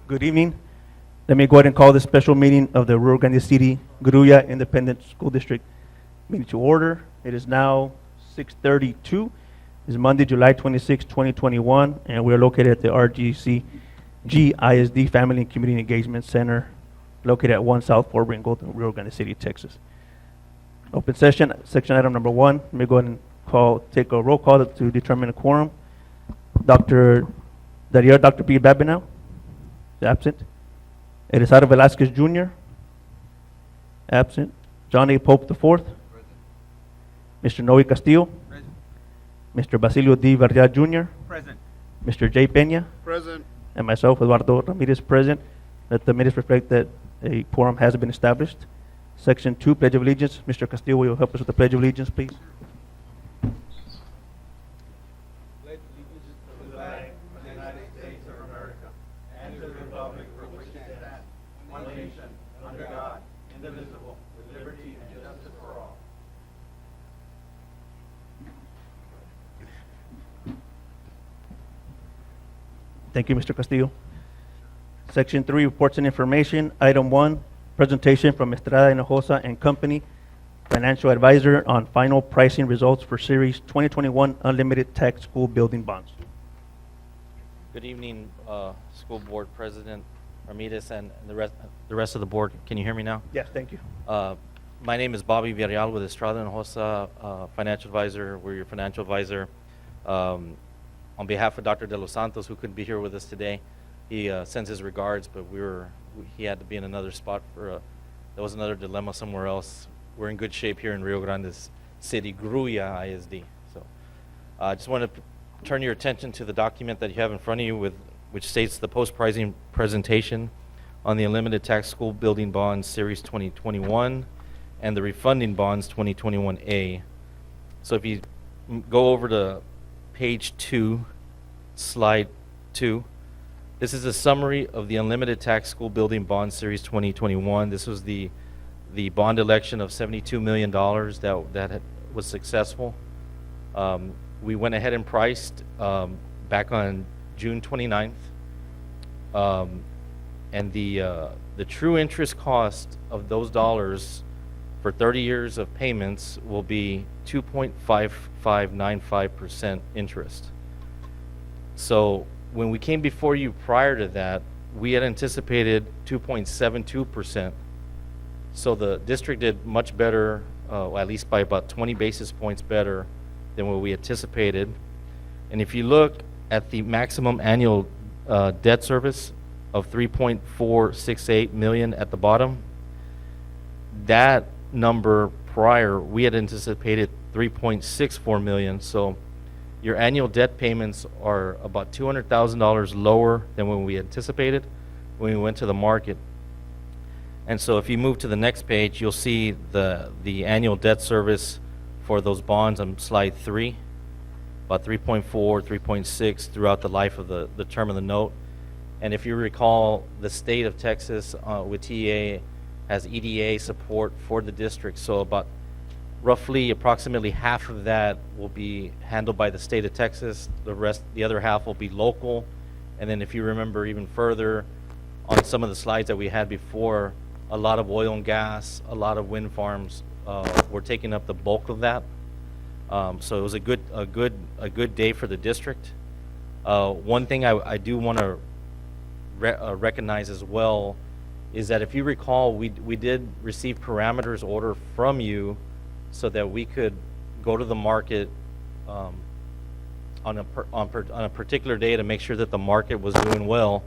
Good evening. Let me go ahead and call this special meeting of the Rio Grande City Gruya Independent School District meeting to order. It is now 6:32. It's Monday, July 26, 2021, and we are located at the RGCGISD Family and Community Engagement Center, located at 1 South Fort Ringgold, Rio Grande City, Texas. Open session, section item number 1. Let me go ahead and take a roll call to determine a quorum. Dr. P. Babinow is absent. Elisado Velasquez Jr. absent. John A. Pope IV. Present. Mr. Noe Castillo. Present. Mr. Basilio D. Varela Jr. Present. Mr. J. Peña. Present. And myself, Eduardo Ramirez, present. Let the minutes reflect that a quorum has been established. Section 2, Pledge of Allegiance. Mr. Castillo, will you help us with the Pledge of Allegiance, please? Pledge allegiance to the flag of the United States of America and to the republic for which it stands, one nation, under God, indivisible, with liberty and justice for all. Thank you, Mr. Castillo. Section 3, Reports and Information. Item 1, presentation from Estrada Hinojosa and Company, Financial Advisor on final pricing results for Series 2021 Unlimited Tax School Building Bonds. Good evening, School Board President Ramirez and the rest of the board. Can you hear me now? Yes, thank you. My name is Bobby Villarreal with Estrada Hinojosa, Financial Advisor. We're your financial advisor. On behalf of Dr. De Los Santos, who couldn't be here with us today, he sends his regards, but he had to be in another spot there was another dilemma somewhere else. We're in good shape here in Rio Grande City, Gruya ISD. So I just want to turn your attention to the document that you have in front of you, which states the post-pricing presentation on the Unlimited Tax School Building Bonds Series 2021 and the Refunding Bonds 2021A. So if you go over to page 2, slide 2, this is a summary of the Unlimited Tax School Building Bond Series 2021. This was the bond election of $72 million that was successful. We went ahead and priced back on June 29th. And the true interest cost of those dollars for 30 years of payments will be 2.5595% interest. So when we came before you prior to that, we had anticipated 2.72%. So the district did much better, at least by about 20 basis points better than what we anticipated. And if you look at the maximum annual debt service of $3.468 million at the bottom, that number prior, we had anticipated $3.64 million. So your annual debt payments are about $200,000 lower than when we anticipated when we went to the market. And so if you move to the next page, you'll see the annual debt service for those bonds on slide 3, about 3.4, 3.6 throughout the life of the term of the note. And if you recall, the state of Texas with TEA has EDA support for the district, so about approximately half of that will be handled by the state of Texas. The other half will be local. And then if you remember even further on some of the slides that we had before, a lot of oil and gas, a lot of wind farms were taking up the bulk of that. So it was a good day for the district. One thing I do want to recognize as well is that if you recall, we did receive parameters order from you so that we could go to the market on a particular day to make sure that the market was doing well.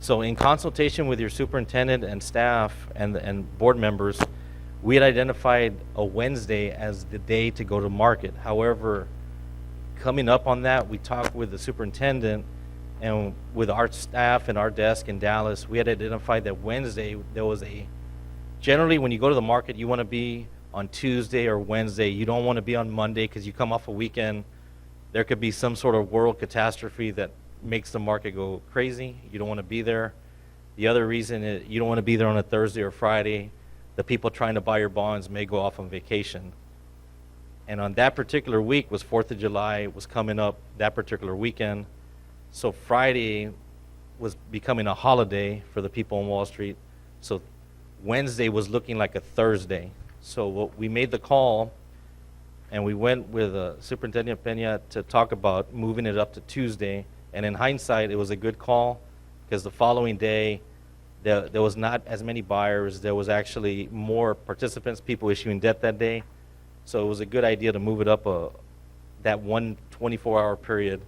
So in consultation with your superintendent and staff and board members, we had identified a Wednesday as the day to go to market. However, coming up on that, we talked with the superintendent and with our staff and our desk in Dallas. We had identified that Wednesday, generally when you go to the market, you want to be on Tuesday or Wednesday. You don't want to be on Monday because you come off a weekend. There could be some sort of world catastrophe that makes the market go crazy. You don't want to be there. The other reason is you don't want to be there on a Thursday or Friday. The people trying to buy your bonds may go off on vacation. And on that particular week was 4th of July, was coming up that particular weekend. So Friday was becoming a holiday for the people on Wall Street. So Wednesday was looking like a Thursday. So we made the call, and we went with Superintendent Peña to talk about moving it up to Tuesday. And in hindsight, it was a good call, because the following day, there was not as many buyers. There was actually more participants, people issuing debt that day. So it was a good idea to move it up that one 24-hour period.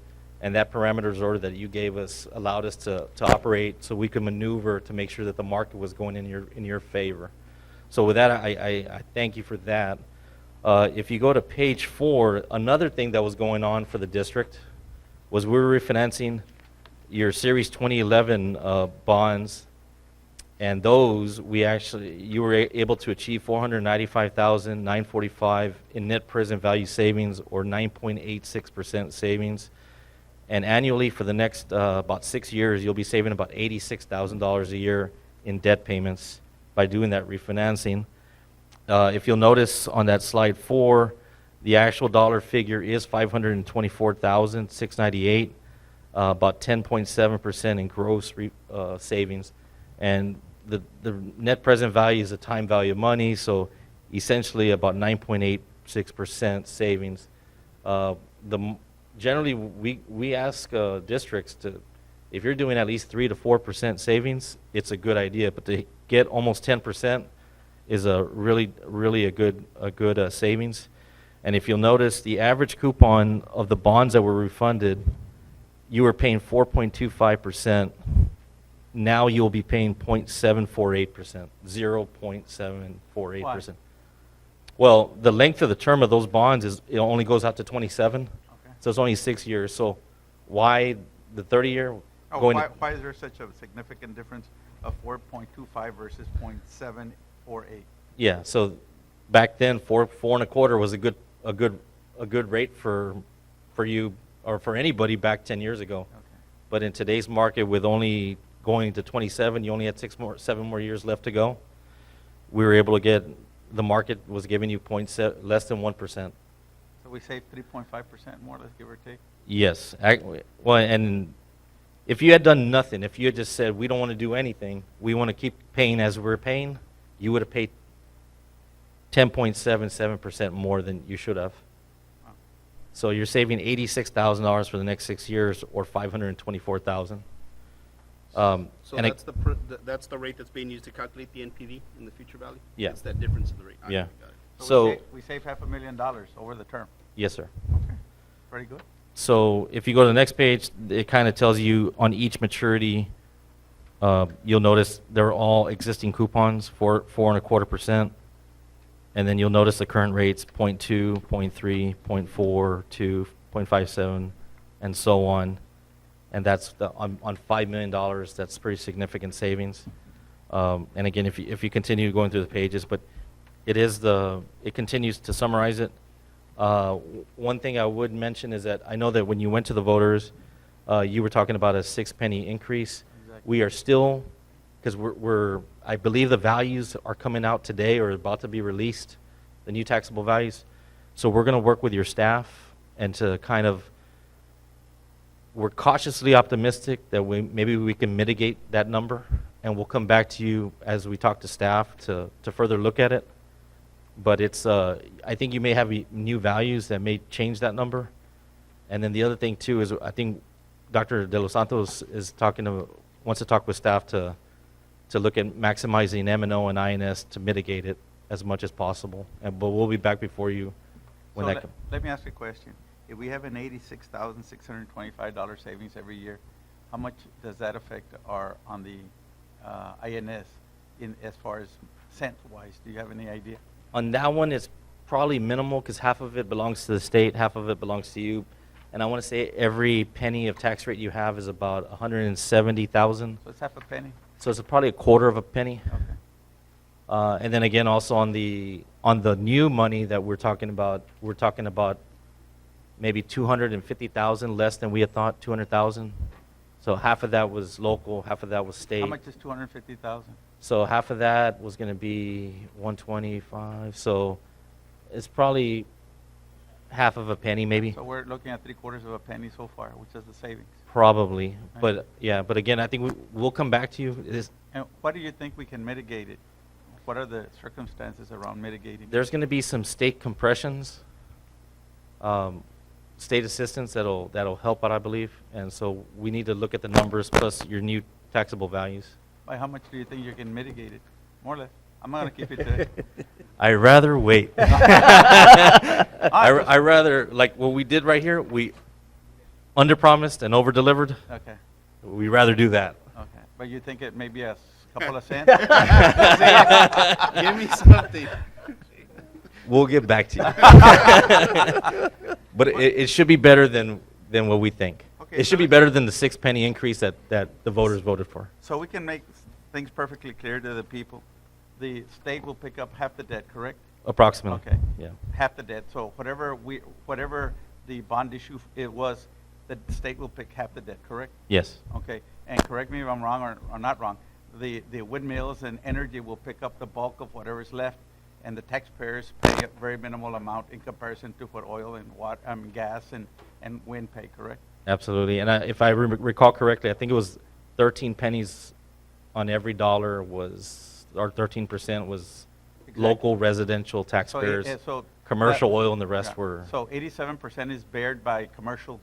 And that parameters order that you gave us allowed us to operate, so we could maneuver to make sure that the market was going in your favor. So with that, I thank you for that. If you go to page 4, another thing that was going on for the district was we were refinancing your Series 2011 bonds, and those you were able to achieve $495,945 in net present value savings, or 9.86% savings. And annually for the next about 6 years, you'll be saving about $86,000 a year in debt payments by doing that refinancing. If you'll notice on that slide 4, the actual dollar figure is $524,698, about 10.7% in gross savings. And the net present value is the time value of money, so essentially about 9.86% savings. Generally, we ask districts if you're doing at least 3 to 4% savings, it's a good idea. But to get almost 10% is a really a good savings. And if you'll notice, the average coupon of the bonds that were refunded, you were paying 4.25%. Now you'll be paying 0.748%, 0.748%. Why? Well, the length of the term of those bonds it only goes out to 27. Okay. So it's only 6 years. So why the 30-year? Why is there such a significant difference of 4.25 versus 0.748? Yeah. So back then, 4.25 was a good rate for you or for anybody back 10 years ago. Okay. But in today's market, with only going to 27, you only had 7 more years left to go. We were able to get, the market was giving you less than 1%. So we save 3.5% more, let's give or take? Yes. Well, and if you had done nothing, if you had just said, we don't want to do anything, we want to keep paying as we're paying, you would have paid 10.77% more than you should have. Wow. So you're saving $86,000 for the next 6 years, or $524,000. So and that's the rate that's being used to calculate the NPV in the future value? Yeah. It's that difference in the rate. Yeah. Got it. So we save $500,000 over the term. yes, sir. Okay, very good. So if you go to the next page, it kind of tells you on each maturity, you'll notice they're all existing coupons, 4.25%. And then you'll notice the current rates, 0.2, 0.3, 0.4, 2, 0.57, and so on. And that's on $5 million, that's pretty significant savings. And again, if you continue going through the pages, but it continues to summarize it. One thing I would mention is that I know that when you went to the voters, you were talking about a 6 penny increase. Exactly. We are still, because I believe the values are coming out today or about to be released, the new taxable values. So we're going to work with your staff and to kind of, we're cautiously optimistic that maybe we can mitigate that number, and we'll come back to you as we talk to staff to further look at it. But it's, I think you may have new values that may change that number. And then the other thing too is I think Dr. De Los Santos wants to talk with staff to look at maximizing M&O and INS to mitigate it as much as possible. But we'll be back before you when So that comes. let me ask you a question. If we have an $86,625 savings every year, how much does that affect on the INS as far as cent-wise? Do you have any idea? On that one, it's probably minimal because half of it belongs to the state, half of it belongs to you. And I want to say every penny of tax rate you have is about 170,000. So it's half a penny? So it's probably a quarter of a penny. Okay. And then again, also on the new money that we're talking about maybe 250,000 less than we had thought, 200,000. So half of that was local, half of that was state. How much is 250,000? So half of that was going to be 125. So it's probably half of a penny maybe, So we're looking at 3/4 of a penny so far, which is the savings. probably. Right. But yeah, but again, I think we'll come back to you. And what do you think we can mitigate it? What are the circumstances around mitigating it? There's going to be some state compressions, state assistance that'll help out, I believe. And so we need to look at the numbers plus your new taxable values. By how much do you think you can mitigate it? More or less. I'm not going to keep it to I rather wait. I rather, like what we did right here, we underpromised and overdelivered. Okay, We rather do that. okay. But you think it may be a couple of cents? Give me something. We'll get back to you. But it should be better than what we think. Okay, It should be better than the 6-penny increase that the voters voted for. So we can make things perfectly clear to the people. The state will pick up half the debt, correct? Approximately. Okay. Yeah. Half the debt. So whatever the bond issue it was, the state will pick half the debt, correct? Yes. Okay. And correct me if I'm wrong or not wrong. The windmills and energy will pick up the bulk of whatever's left, and the taxpayers pay a very minimal amount in comparison to what oil and gas and wind pay, correct? Absolutely. And if I recall correctly, I think it was 13 pennies on every dollar or 13% was Exactly. local residential taxpayers. Commercial oil and the rest were So 87% is bared by commercial,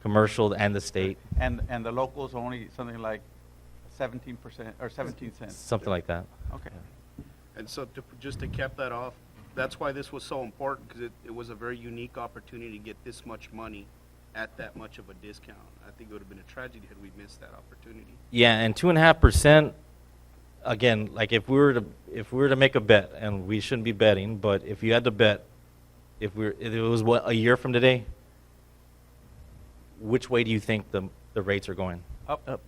commercial and the state, and the locals only something like 17% or 17 cents. something like that. Okay. And so just to cap that off, that's why this was so important, because it was a very unique opportunity to get this much money at that much of a discount. I think it would have been a tragedy had we missed that opportunity. Yeah, and 2.5%. Again, like if we were to make a bet, and we shouldn't be betting, but if you had to bet, if it was a year from today, which way do you think the rates are going? Up.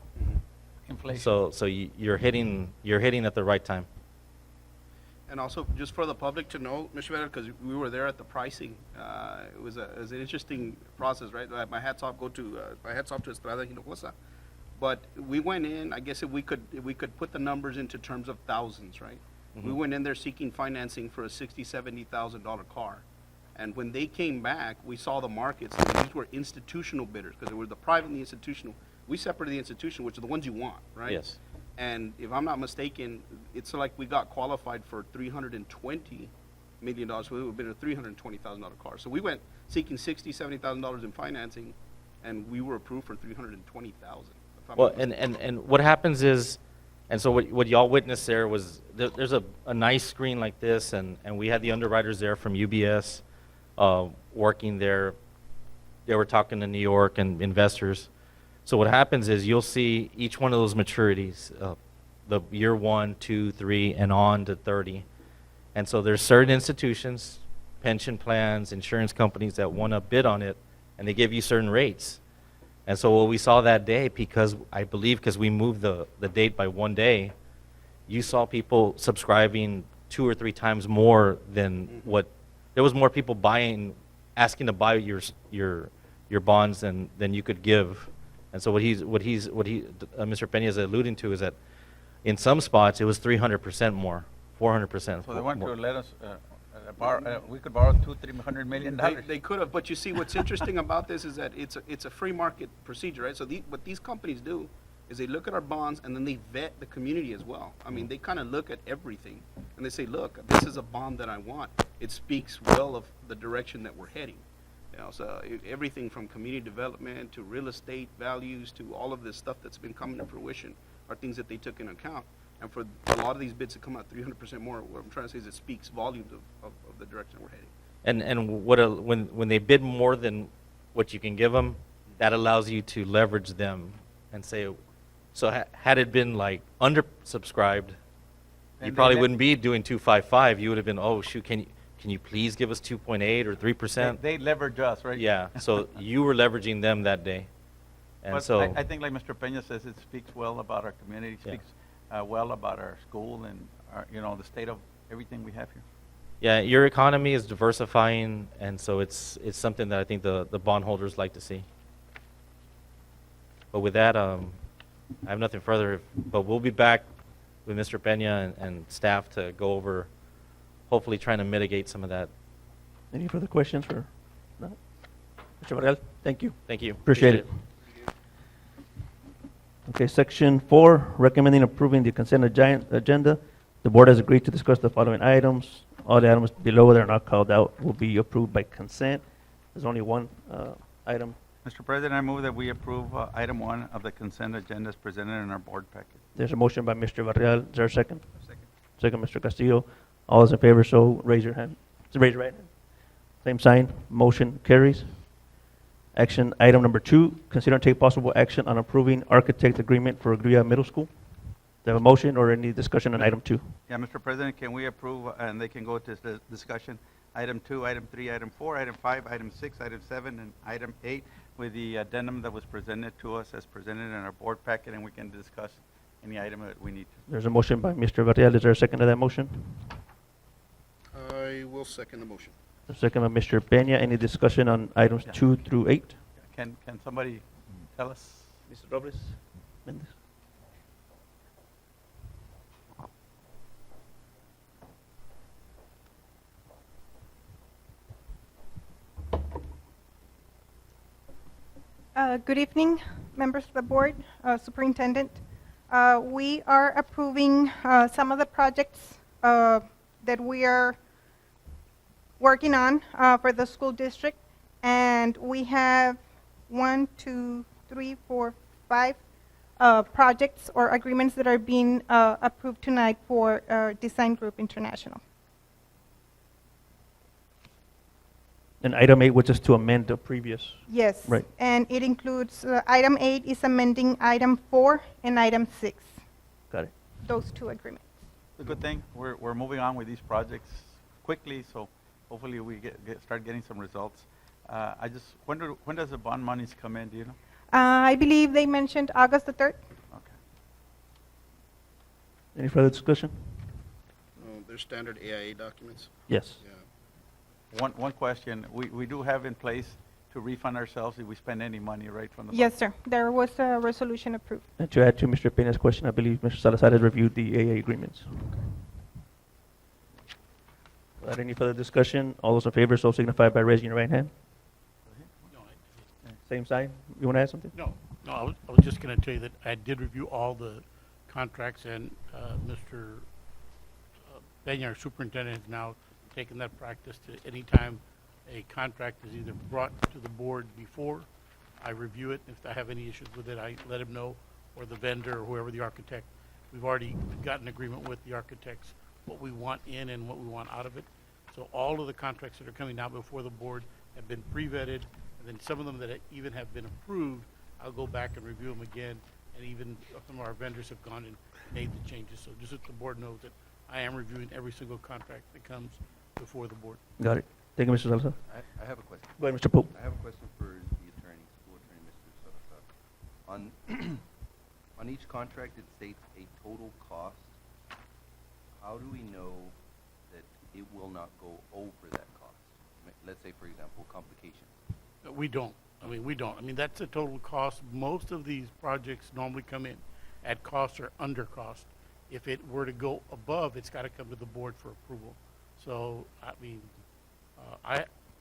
Inflation. So you're hitting at the right time. And also, just for the public to know, Mr. Vedder, because we were there at the pricing, it was an interesting process, right? My hats off to Estrada Hinojosa. But we went in, I guess if we could put the numbers into terms of thousands, right? We went in there seeking financing for a $60,000, $70,000 car. And when they came back, we saw the markets, and these were institutional bidders, because they were the private and the institutional. We separated the institutional, which are the ones you want, right? Yes. And if I'm not mistaken, it's like we got qualified for $320 million, so it would have been a $320,000 car. So we went seeking $60,000, $70,000 in financing, and we were approved for $320,000. Well, and what happens is, and so what y'all witnessed there was there's a nice screen like this, and we had the underwriters there from UBS working there. They were talking to New York and investors. So what happens is you'll see each one of those maturities, the year 1, 2, 3, and on to 30. And so there's certain institutions, pension plans, insurance companies that want to bid on it, and they give you certain rates. And so what we saw that day, because we moved the date by 1 day, you saw people subscribing 2 or 3 times more than what, there was more people asking to buy your bonds than you could give. And so what Mr. Peña is alluding to is that in some spots it was 300% more, 400%. So they want to more. let us borrow. We could borrow $200-300 million. They could have, but you see, what's interesting about this is that it's a free market procedure, right? So what these companies do is they look at our bonds and then they vet the community as well. I mean, they kind of look at everything and they say, look, this is a bond that I want. It speaks well of the direction that we're heading. You know, so everything from community development to real estate values to all of this stuff that's been coming to fruition are things that they took into account. And for a lot of these bids to come out 300% more, what I'm trying to say is it speaks volumes of the direction we're heading. And when they bid more than what you can give them, that allows you to leverage them and say, so had it been like undersubscribed, you probably wouldn't be doing 255. You would have been, oh shoot, can you please give us 2.8 or 3%? They leverage us, right? Yeah. So you were leveraging them that day, and But so I think, like Mr. Peña says, it speaks well about our community. Yeah. Speaks well about our school and our, the state of everything we have here. yeah, your economy is diversifying, and so it's something that I think the bondholders like to see. But with that, I have nothing further. But we'll be back with Mr. Peña and staff to go over, hopefully trying to mitigate some of that. Any further questions for No? Mr. Varela, thank you. Thank you. Appreciate it. Okay, section 4, recommending approving the consent agenda. The board has agreed to discuss the following items. All the items below that are not called out will be approved by consent. There's only one item. Mr. President, I move that we approve item 1 of the consent agenda as presented in our board packet. There's a motion by Mr. Varela. Is there a second? Second, Mr. Castillo. All those in favor, so raise your hand. So raise your right hand. Same sign. Motion carries. Action item number 2, consider and take possible action on approving architect agreement for Agria Middle School. Do you have a motion or any discussion on item 2? Yeah, Mr. President, can we approve, and they can go to the discussion, item 2, item 3, item 4, item 5, item 6, item 7, and item 8, with the addendum that was presented to us as presented in our board packet, and we can discuss any item that we need to. There's a motion by Mr. Varela. Is there a second to that motion? I will second the motion. A second by Mr. Peña. Any discussion on items Yeah. 2 through 8? Can somebody tell us? Mr. Robles? Mendez? Good evening, members of the board, superintendent. We are approving some of the projects that we are working on for the school district, and we have 1, 2, 3, 4, 5 projects or agreements that are being approved tonight for Design Group International. And item 8, which is to amend the previous. Yes. Right. And it includes, item 8 is amending item 4 and item 6, Got it. those 2 agreements. The good thing, we're moving on with these projects quickly, so hopefully we start getting some results. I just wonder, when does the bond monies come in, do you know? I believe they mentioned August the 3rd. Okay. Any further discussion? They're standard AIA documents. Yes. Yeah. One question, we do have in place to refund ourselves if we spend any money, right, from the bond? Yes, sir. There was a resolution approved. And to add to Mr. Peña's question, I believe Mr. Salazar has reviewed the AA agreements. Without any further discussion, all those in favor, so signify by raising your right hand. Same sign. You want to add something? No, I was just going to tell you that I did review all the contracts, and Mr. Peña, our superintendent, has now taken that practice to any time a contract is either brought to the board before, I review it. If I have any issues with it, I let him know, or the vendor, or whoever the architect. We've already got an agreement with the architects, what we want in and what we want out of it. So all of the contracts that are coming now before the board have been pre-vetted, and then some of them that even have been approved, I'll go back and review them again, and even some of our vendors have gone and made the changes. So just so the board knows that I am reviewing every single contract that comes before the board. Got it. Thank you, Mr. Salazar. I have a question. Go ahead, Mr. Pope. I have a question for the attorney, school attorney, Mr. Salazar. On each contract, it states a total cost. How do we know that it will not go over that cost? Let's say, for example, complications. We don't. We don't. That's the total cost. Most of these projects normally come in at cost or under cost. If it were to go above, it's got to come to the board for approval. So,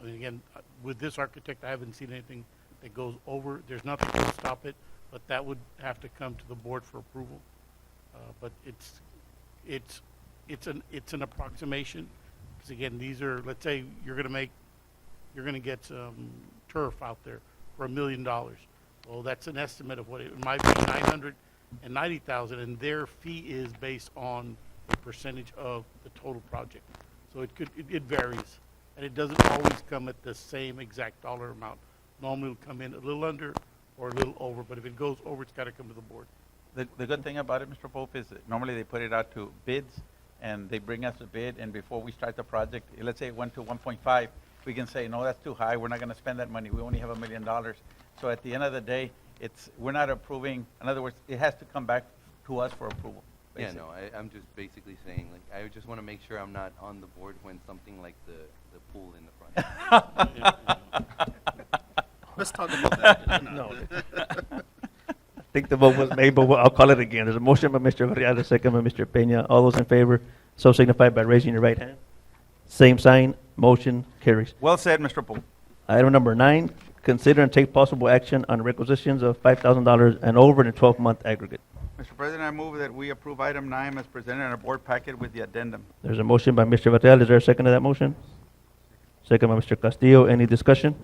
again, with this architect, I haven't seen anything that goes over. There's nothing to stop it, but that would have to come to the board for approval. But it's an approximation. Because again, these are, let's say you're going to get some turf out there for $1 million. Well, that's an estimate of what it might be, $990,000, and their fee is based on the percentage of the total project. So it varies, and it doesn't always come at the same exact dollar amount. Normally it'll come in a little under or a little over, but if it goes over, it's got to come to the board. The good thing about it, Mr. Pope, is that normally they put it out to bids, and they bring us a bid, and before we start the project, let's say it went to 1.5, we can say, no, that's too high, we're not going to spend that money, we only have $1 million. So at the end of the day, we're not approving, in other words, it has to come back to us for approval. Yeah, basically. no, I'm just basically saying, like, I just want to make sure I'm not on the board when something like the pool in the front. Let's talk about that. No. I think the vote was made, but I'll call it again. There's a motion by Mr. Varela, second by Mr. Peña. All those in favor, so signify by raising your right hand. Same sign, motion carries. Well said, Mr. Pope. Item number 9, consider and take possible action on requisitions of $5,000 and over in a 12-month aggregate. Mr. President, I move that we approve item 9 as presented in our board packet with the addendum. There's a motion by Mr. Varela. Is there a second to that motion? Second by Mr. Castillo. Any discussion?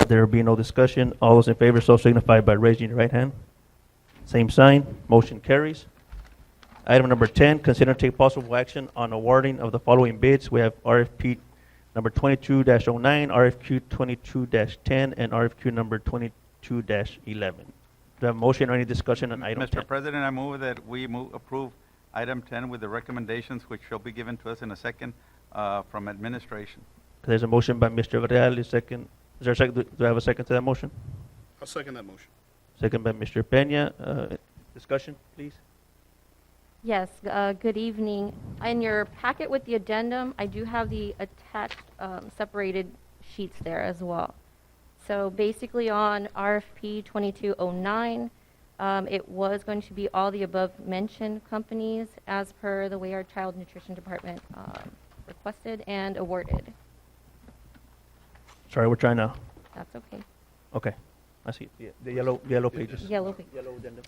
There be no discussion. All those in favor so signify by raising your right hand. Same sign. Motion carries. Item number 10, consider and take possible action on awarding of the following bids. We have RFP number 22-09, RFQ 22-10, and RFQ number 22-11. Do I have a motion or any discussion on item 10? Mr. President, I move that we approve item 10 with the recommendations which shall be given to us in a second from administration. There's a motion by Mr. Varela. Second. Is there a second? Do I have a second to that motion? I'll second that motion. Second by Mr. Peña. Discussion, please. Yes, good evening. In your packet with the addendum, I do have the attached separated sheets there as well. So basically on RFP 2209, it was going to be all the above mentioned companies as per the way our child nutrition department requested and awarded. Sorry, we're trying to. That's okay. Okay, I see. The yellow pages. Yellow page. Yellow addendum.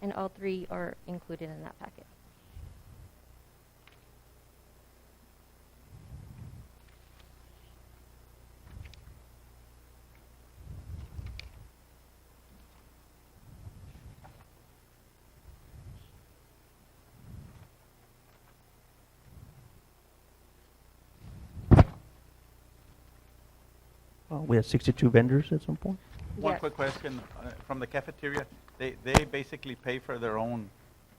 And all three are included in that packet. We had 62 vendors at some point. One Yes. quick question from the cafeteria. They basically pay for their own.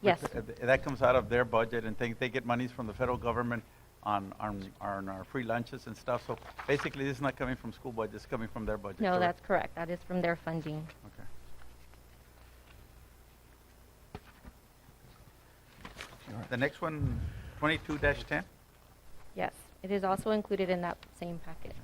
Yes. That comes out of their budget and things. They get monies from the federal government on our free lunches and stuff. So basically, this is not coming from school budget. It's coming from their budget. No, correct? that's correct. That is from their funding. Okay. The next one, 22-10. Yes, it is also included in that same packet.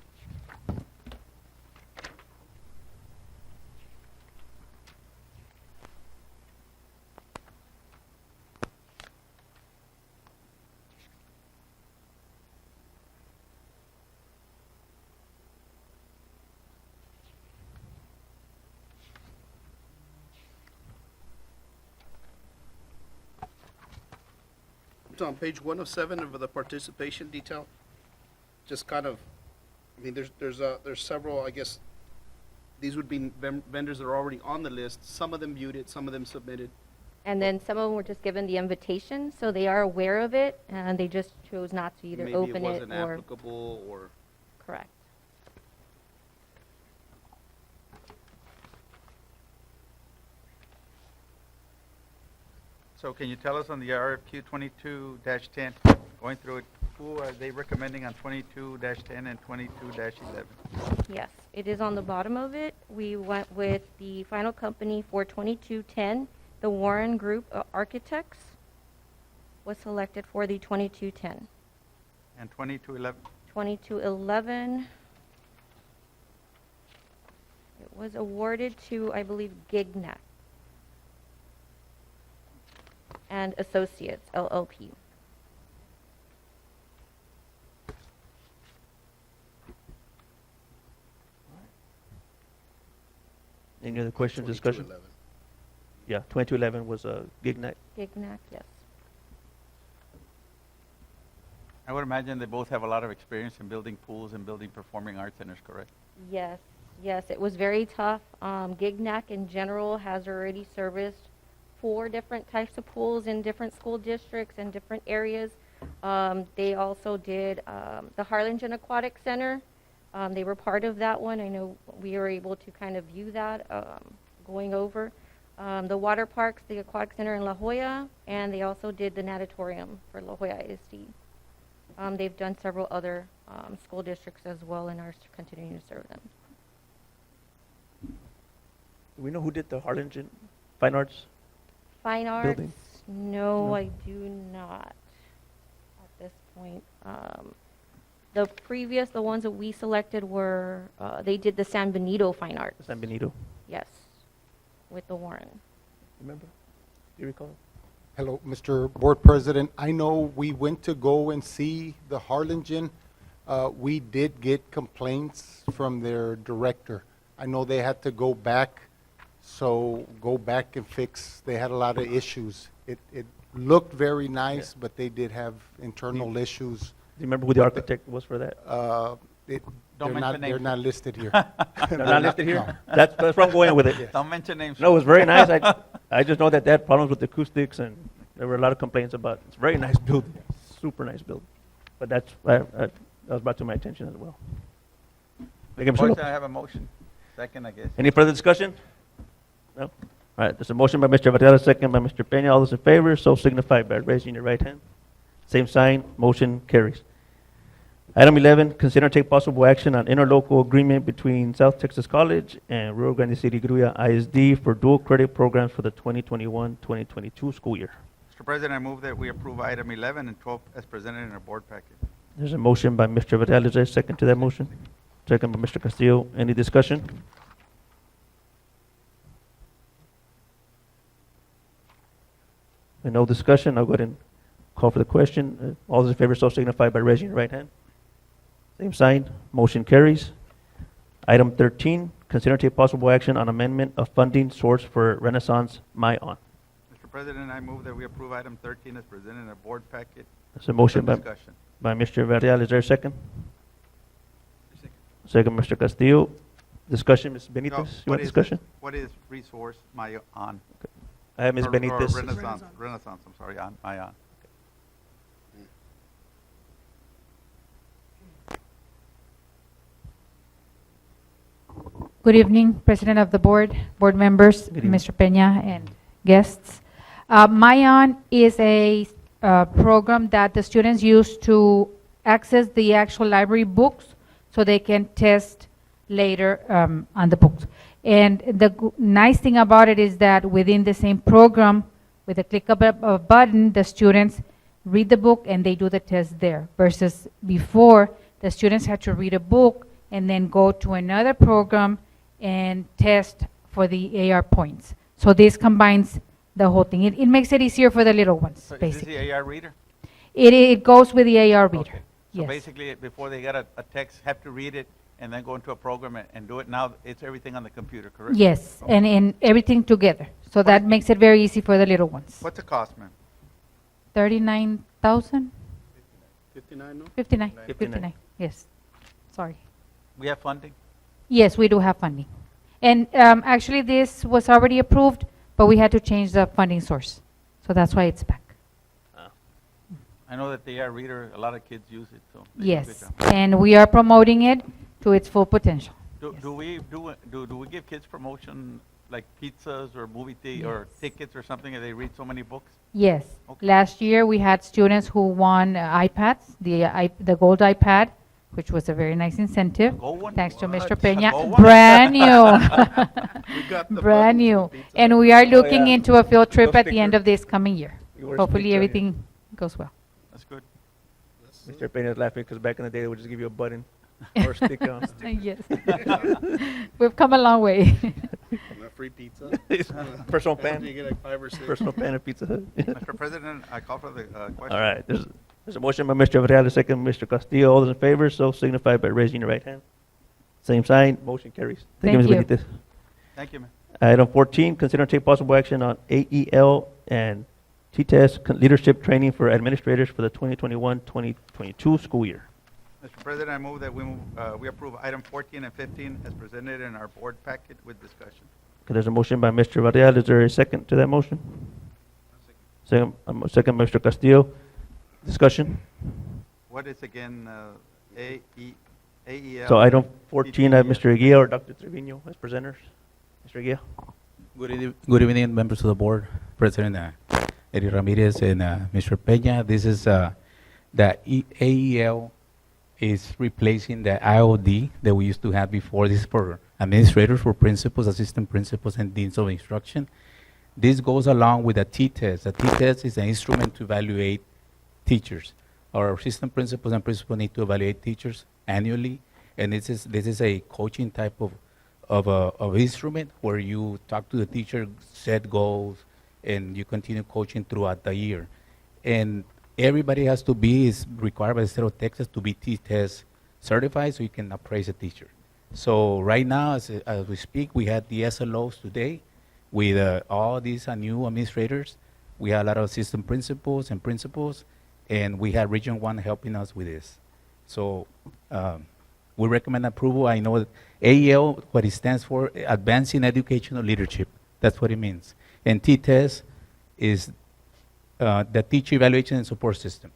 It's on page 1 of 7 of the participation detail. Just kind of, I mean, there's several, I guess, these would be vendors that are already on the list. Some of them viewed it, some of them submitted. And then some of them were just given the invitation, so they are aware of it, and they just chose not to either Maybe open it it wasn't or, applicable or, correct. So can you tell us on the RFQ 22-10, going through it, who are they recommending on 22-10 and 22-11? Yes, it is on the bottom of it. We went with the final company for 2210, the Warren Group Architects was selected for the 2210. And 22-11? 2211, it was awarded to, I believe, Gignac and Associates, LLP. Any other questions, discussion? 2211. Yeah, 2211 was a Gignac. Gignac, yes. I would imagine they both have a lot of experience in building pools and building performing arts centers, correct? Yes, yes, it was very tough. Gignac in general has already serviced 4 different types of pools in different school districts and different areas. They also did the Harlingen Aquatic Center. They were part of that one. I know we were able to kind of view that going over. The water parks, the Aquatic Center in La Jolla, and they also did the natatorium for La Jolla ISD. They've done several other school districts as well and are continuing to serve them. Do we know who did the Harlingen Fine Arts? Fine arts? Building? No, No. I do not at this point. The ones that we selected were, they did the San Benito Fine Arts. San Benito. Yes, with the Warren. Remember? Do you recall? Hello, Mr. Board President. I know we went to go and see the Harlingen. We did get complaints from their director. I know they had to go back, so go back and fix. They had a lot of issues. It looked very nice, but they did have internal issues. Do you remember who the architect was for that? Don't mention They're names. not listed here. They're not listed here? That's where I'm going with it. Don't mention names. No, it was very nice. I just know that they had problems with the acoustics, and there were a lot of complaints about it. It's a very nice building, super nice building. But that was brought to my attention as well. Thank you, Mr. Motion, Lopez. I have a motion. Second, I guess. Any further discussion? No? All right, there's a motion by Mr. Varela, second by Mr. Peña. All those in favor, so signify by raising your right hand. Same sign, motion carries. Item 11, consider and take possible action on interlocal agreement between South Texas College and Rio Grande City Gruya ISD for dual credit programs for the 2021-2022 school year. Mr. President, I move that we approve item 11 and 12 as presented in our board packet. There's a motion by Mr. Varela. Is there a second to that motion? Second by Mr. Castillo. Any discussion? With no discussion, I'll go ahead and call for the question. All those in favor, so signify by raising your right hand. Same sign, motion carries. Item 13, consider and take possible action on amendment of funding source for Renaissance MyOn. Mr. President, I move that we approve item 13 as presented in our board packet. There's a motion for by discussion. Mr. Varela. Is there a second? Second, Mr. Castillo. Discussion, Ms. Benitez, No, you what want is discussion? it? What is resource my on? I have Ms. Or Benitez. Renaissance, I'm sorry, on, my on. Good evening, President of the Board, board members, Good evening. Mr. Peña, and guests. MyOn is a program that the students use to access the actual library books so they can test later on the books. And the nice thing about it is that within the same program, with a click of a button, the students read the book and they do the test there, versus before, the students had to read a book and then go to another program and test for the AR points. So this combines the whole thing. It makes it easier for the little ones, So is this basically. the AR reader? It goes with the AR reader. Okay. So Yes. basically, before they get a text, have to read it and then go into a program and do it. Now, it's everything on the computer, correct? Yes, and everything together. So that makes it very easy for the little ones. What's the cost, ma'am? 39,000? 59, no? 59, 59. 59, yes. Sorry. We have funding? Yes, we do have funding. And actually, this was already approved, but we had to change the funding source. So that's why it's back. I know that the AR reader, a lot of kids use it, so. they do a good Yes, job. and we are promoting it to its full potential. Do we give kids promotion like pizzas or or tickets or something if they read so many books? Yes. Okay. Last year, we had students who won iPads, the gold iPad, which was a very nice incentive. Gold one? Thanks to What? Mr. A Peña. gold one? Brand new. We got the Brand buttons new. and pizza. And we are looking yeah. into a field trip Those at the end stickers. of this coming year. Yours Hopefully, pizza, yeah. everything goes well. That's good. Mr. Peña is laughing because back in the day, they would just give you a button or a stick on. Yes. We've come a long way. Not free pizza. Personal You pan, get like 5 or 6. personal pan at Pizza Hut. Mr. President, I call for the question. All right, there's a motion by Mr. Varela, second by Mr. Castillo. All those in favor, so signify by raising your right hand. Same sign, motion carries. Thank Ms. you. Benitez. Thank you, ma'am. Item 14, consider and take possible action on AEL and T-Test leadership training for administrators for the 2021-2022 school year. Mr. President, I move that we approve item 14 and 15 as presented in our board packet with discussion. Okay, there's a motion by Mr. Varela. Is there a second to that motion? Second by Mr. Castillo. Discussion? What is again, AEL? So item 14, I have TTE. Mr. Eguia or Dr. Trevino as presenters. Mr. Eguia. Good evening, members of the board, President Eddie Ramirez and Mr. Peña. This is the AEL is replacing the IOD that we used to have before. This is for administrators, for principals, assistant principals, and deans of instruction. This goes along with the T-test. The T-test is an instrument to evaluate teachers. our assistant principals and principals need to evaluate teachers annually, and this is a coaching type of instrument where you talk to the teacher, set goals, and you continue coaching throughout the year. And everybody has to be, is required by the state of Texas to be T-test certified so you can appraise a teacher. So right now, as we speak, we had the SLOs today with all these new administrators. We had a lot of assistant principals and principals, and we had Region 1 helping us with this. So we recommend approval. I know that AEL, what it stands for, Advancing Educational Leadership. That's what it means. And T-test is the teacher evaluation and support system.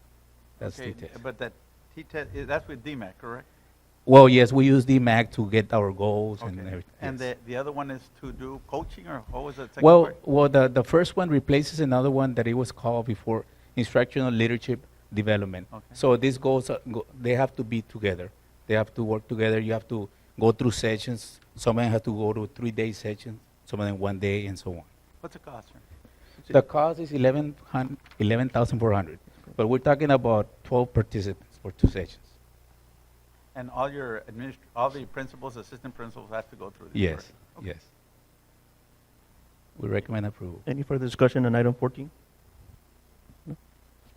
That's Okay, T-test. but that T-test, that's with DMAC, correct? Well, yes, we use DMAC to get our goals and Okay. everything. And yes. the other one is to do coaching, or what was the second Well, part? well, the first one replaces another one that it was called before, Instructional Leadership Development. Okay. So these goals, they have to be together. They have to work together. You have to go through sessions. Some of them have to go to 3-day sessions, some of them 1 day, and so on. What's the cost, sir? The cost is 11,400, but we're talking about 12 participants for 2 sessions. And all your all the principals, assistant principals have to go through this? Yes, correct? Okay. yes. We recommend approval. Any further discussion on item 14? No?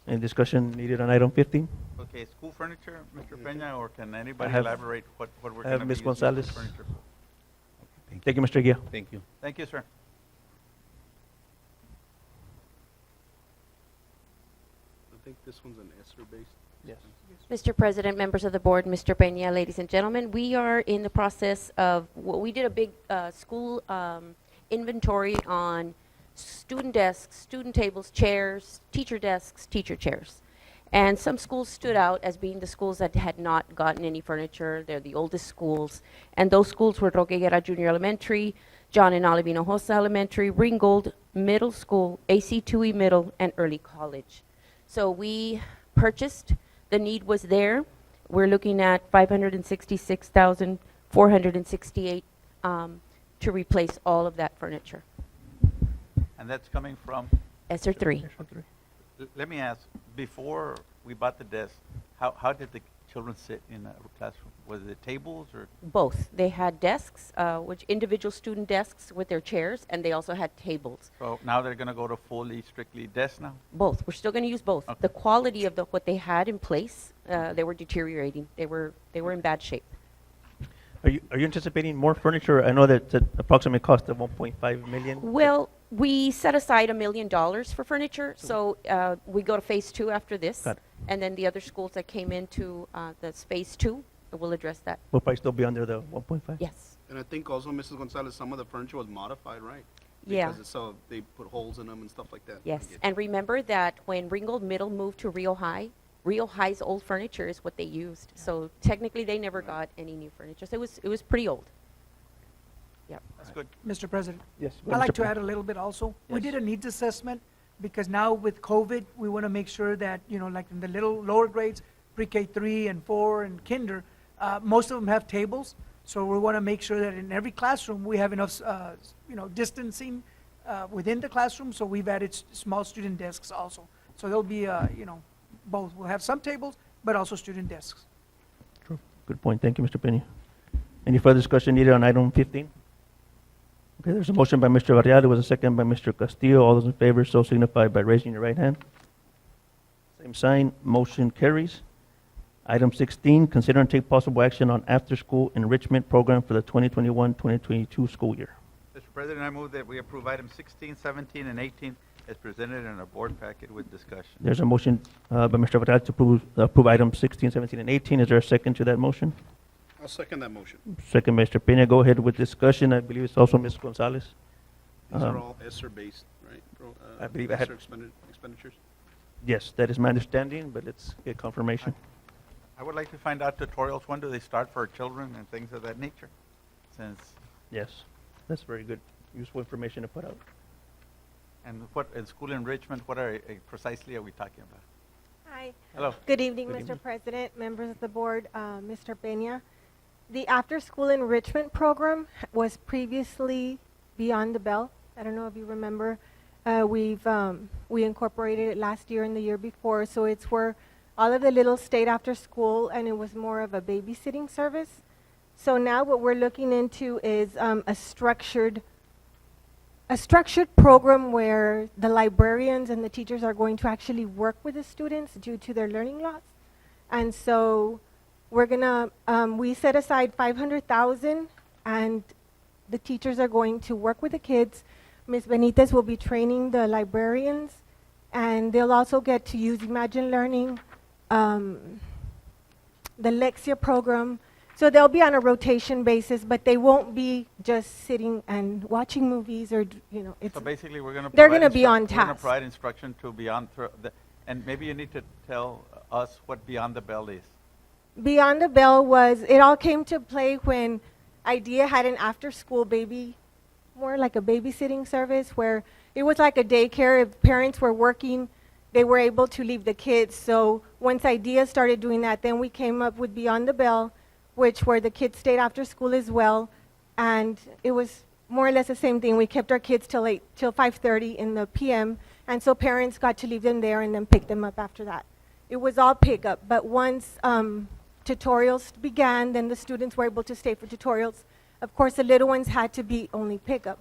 Any discussion needed on item 15? Okay, school furniture, Mr. Peña, or can anybody have- elaborate what we're I going to have be Ms. using Gonzalez. school furniture for? Thank you, Mr. Aguirre. Thank you. Thank you, sir. I think this one's an ESSER-based. Yes. Mr. President, members of the board, Mr. Peña, ladies and gentlemen, we are in the process of, we did a big school inventory on student desks, student tables, chairs, teacher desks, teacher chairs. And some schools stood out as being the schools that had not gotten any furniture. They're the oldest schools. And those schools were Roque Guerra Junior Elementary, John and Olivia Hinojosa Elementary, Ringgold Middle School, AC2E Middle, and Early College. So we purchased, the need was there. We're looking at $566,468 to replace all of that furniture. And that's coming from, ESSER 3. let me ask, before we bought the desk, how did the children sit in a classroom? Was it tables or? Both. They had desks, which individual student desks with their chairs, and they also had tables. So now they're going to go to fully, strictly desk now? Both. We're still going to use both. Okay. The quality of what they had in place, they were deteriorating. They were in bad shape. Are you anticipating more furniture? I know that the approximate cost of 1.5 million. Well, we set aside $1 million for furniture, so we go to phase 2 after this. Got it. And then the other schools that came into the phase 2, we'll address that. Will probably still be under the 1.5? Yes. And I think also, Mrs. Gonzalez, some of the furniture was modified, right? Yeah. Because so they put holes in them and stuff like that. Yes. I get And remember that when Ringgold Middle moved to Rio High's old furniture is what they used. So technically, they never got any new furniture. So it was pretty old. Yep. That's good. Mr. President, Yes. I'd like to add a little bit also. We Yes. did a needs assessment because now with COVID, we want to make sure that, like in the little lower grades, pre-K 3 and 4 and kinder, most of them have tables. So we want to make sure that in every classroom, we have enough, distancing within the classroom. So we've added small student desks also. So there'll be, both. We'll have some tables, but also student desks. True. Good point. Thank you, Mr. Peña. Any further discussion needed on item 15? Okay, there's a motion by Mr. Varela. There was a second by Mr. Castillo. All those in favor so signify by raising your right hand. Same sign. Motion carries. Item 16, consider and take possible action on after-school enrichment program for the 2021-2022 school year. Mr. President, I move that we approve items 16, 17, and 18 as presented in our board packet with discussion. There's a motion by Mr. Varela to approve items 16, 17, and 18. Is there a second to that motion? I'll second that motion. Second, Mr. Peña. Go ahead with discussion. I believe it's also Ms. Gonzalez. These Um, are all ESSER-based, right? I believe I had- ESSER expenditures? Yes, that is my understanding, but let's get confirmation. I would like to find out tutorials, when do they start for children and things of that nature? Since, Yes, that's very good, useful information to put out. and what, in school enrichment, what are, precisely are we talking about? Hi. Hello. Good evening, Good Mr. evening. President, members of the board, Mr. Peña. The after-school enrichment program was previously Beyond the Bell. I don't know if you remember. We incorporated it last year and the year before, so it's where all of the little stayed after school, and it was more of a babysitting service. So now what we're looking into is a structured program where the librarians and the teachers are going to actually work with the students due to their learning loss. And so we're gonna, we set aside 500,000, and the teachers are going to work with the kids. Ms. Benitez will be training the librarians, and they'll also get to use Imagine Learning, the Lexia program. So they'll be on a rotation basis, but they won't be just sitting and watching movies or, you know, it's, So basically, we're going to. they're gonna be on We're going to task. provide instruction to and maybe you need to tell us what Beyond the Bell is. Beyond the Bell was, it all came to play when IDEA had an after-school more like a babysitting service where it was like a daycare. If parents were working, they were able to leave the kids. So once IDEA started doing that, then we came up with Beyond the Bell, which where the kids stayed after school as well. And it was more or less the same thing. We kept our kids till 5:30 in the PM. And so parents got to leave them there and then pick them up after that. It was all pickup, but once tutorials began, then the students were able to stay for tutorials. Of course, the little ones had to be only pickup.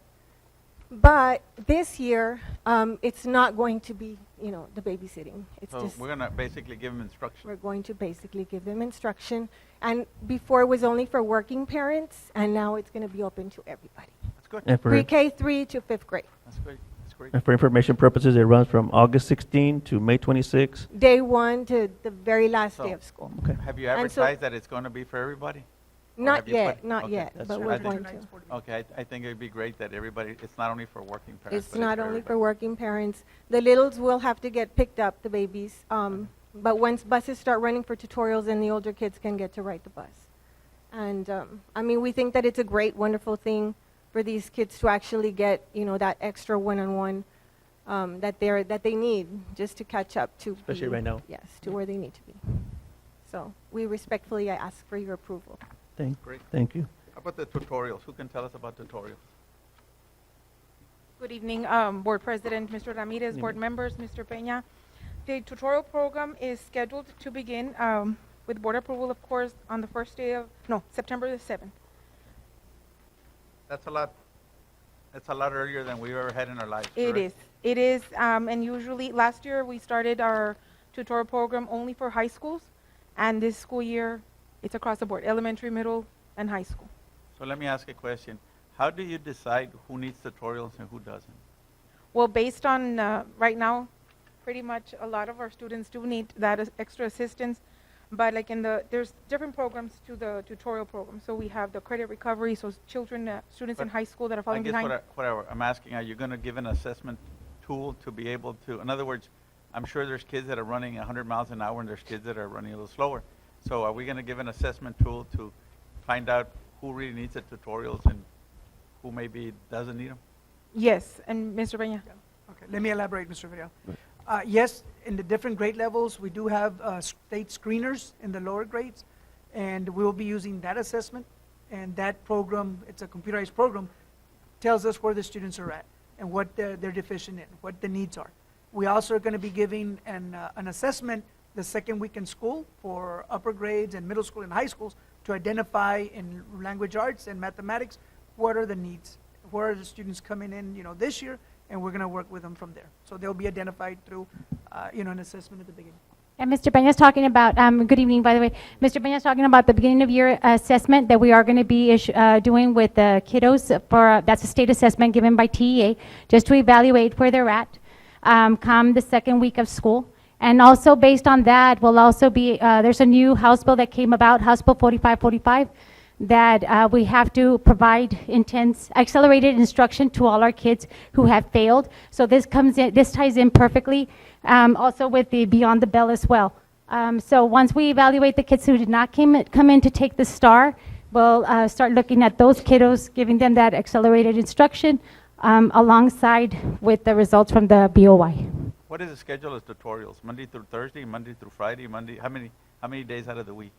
But this year, it's not going to be, you know, the babysitting. It's So just, we're going to basically give them instruction. we're going to basically give them instruction. And before it was only for working parents, and now it's going to be open to everybody. That's good. And for, Pre-K 3 to 5th grade. That's great. That's great. and for information purposes, it runs from August 16 to May 26. Day 1 to the very last day So- of school. Okay. Have you And so- advertised that it's going to be for everybody? Or Not have you yet, put- not okay, yet, that's but true. we're I think- going to. Okay, I think it'd be great that everybody, it's not only for working parents. It's but not only for everybody. working parents. The littles will have to get picked up, the babies. But once buses start running for tutorials, then the older kids can get to ride the bus. And I mean, we think that it's a great, wonderful thing for these kids to actually get, you know, that extra one-on-one that they need just to catch up to. Especially right now. Yes, to where they need to be. So we respectfully ask for your approval. Great. Thank you. How about the tutorials? Who can tell us about tutorials? Good evening, Board President, Mr. Ramirez, Board members, Mr. Peña. The tutorial program is scheduled to begin with board approval, of course, on the first day of, September the 7th. That's a lot earlier than we've ever had in our lives. It correct? is, and usually, last year, we started our tutorial program only for high schools, and this school year, it's across the board, elementary, middle, and high school. So let me ask a question. How do you decide who needs tutorials and who doesn't? Well, based on, right now, pretty much a lot of our students do need that extra assistance, but like there's different programs to the tutorial program. So we have the credit recovery, so children, students in But high school that are I falling guess behind. what I'm asking, are you going to give an assessment tool to be able to, in other words, I'm sure there's kids that are running 100 miles an hour and there's kids that are running a little slower. So are we going to give an assessment tool to find out who really needs the tutorials and who maybe doesn't need them? Yes, and Mr. Peña. Okay, let me elaborate, Mr. Vidal. Yes, in the different grade levels, we do have state screeners in the lower grades, and we'll be using that assessment. And that program, it's a computerized program, tells us where the students are at and what they're deficient in, what the needs are. We also are going to be giving an assessment the second week in school for upper grades and middle school and high schools to identify in language arts and mathematics what are the needs, where are the students coming in, you know, this year, and we're going to work with them from there. So they'll be identified through, you know, an assessment at the beginning. And Mr. Peña's talking about, good evening, by the way. Mr. Peña's talking about the beginning of year assessment that we are going to be doing with the kiddos for, that's a state assessment given by TEA, just to evaluate where they're at come the second week of school. And also based on that, will also be, there's a new House bill that came about, House Bill 4545, that we have to provide intense, accelerated instruction to all our kids who have failed. So this comes in, this ties in perfectly, also with the Beyond the Bell as well. So once we evaluate the kids who did not come in to take the STAR, we'll start looking at those kiddos, giving them that accelerated instruction alongside with the results from the BOY. What is the schedule of tutorials? Monday through Thursday, Monday through Friday, Monday? How many days out of the week?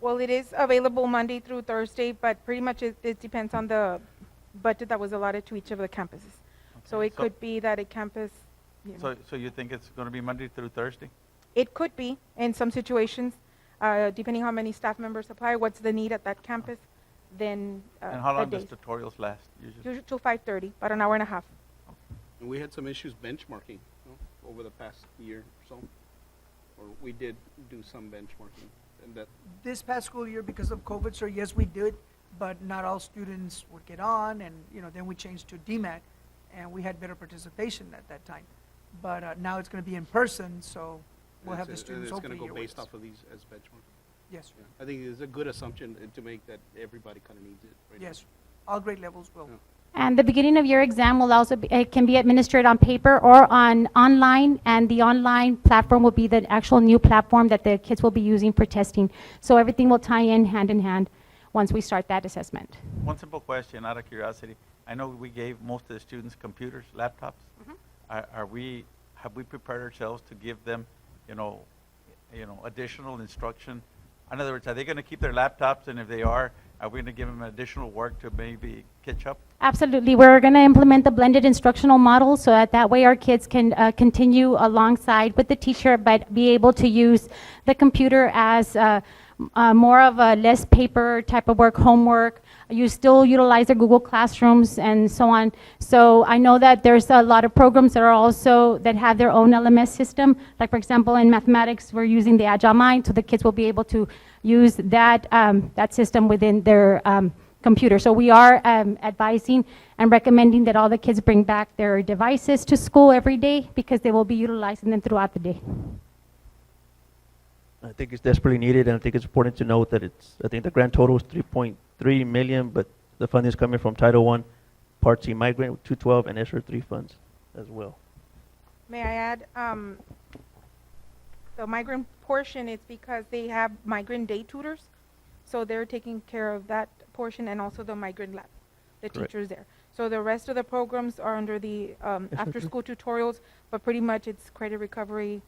Well, it is available Monday through Thursday, but pretty much it depends on the budget that was allotted to each of the campuses. So Okay, it could be that a campus, So you think it's going to be Monday through Thursday? It could be in some situations, depending how many staff members apply, what's the need at that campus, then And how a long day. does tutorials last usually? Usually till 5:30, about an hour and a half. And we had some issues benchmarking, over the past year or so. Or we did do some benchmarking, and that, This past school year, because of COVID, sir, yes, we did, but not all students would get on, and, then we changed to DMAC, and we had better participation at that time. But now it's gonna be in person, so we'll have the students It's hopefully gonna here go with based us. off of these as benchmark. Yes, sir. Yeah. I think it's a good assumption to make that everybody kind of needs it right now. Yes, all grade levels will. Yeah. And the beginning of year exam will also be, it can be administered on paper or on online, and the online platform will be the actual new platform that the kids will be using for testing. So everything will tie in hand once we start that assessment. One simple question, out of curiosity. I know we gave most of the students computers, laptops. Have we prepared ourselves to give them, additional instruction? In other words, are they going to keep their laptops, and if they are we going to give them additional work to maybe catch up? Absolutely. We're going to implement the blended instructional model so that way our kids can continue alongside with the teacher, but be able to use the computer as more of a less paper type of work, homework. You still utilize the Google Classrooms and so on. So I know that there's a lot of programs that are also, that have their own LMS system. Like for example, in mathematics, we're using the Agile Mind, so the kids will be able to use that, that system within their computer. So we are advising and recommending that all the kids bring back their devices to school every day because they will be utilizing them throughout the day. I think it's desperately needed, and I think it's important to note that I think the grand total is 3.3 million, but the funding is coming from Title I, Part C Migrant 212, and ESSER 3 funds as well. May I add, the migrant portion is because they have migrant day tutors, so they're taking care of that portion and also the migrant lab, the Correct. teachers there. So the rest of the programs are under the after-school tutorials, but pretty much it's credit recovery,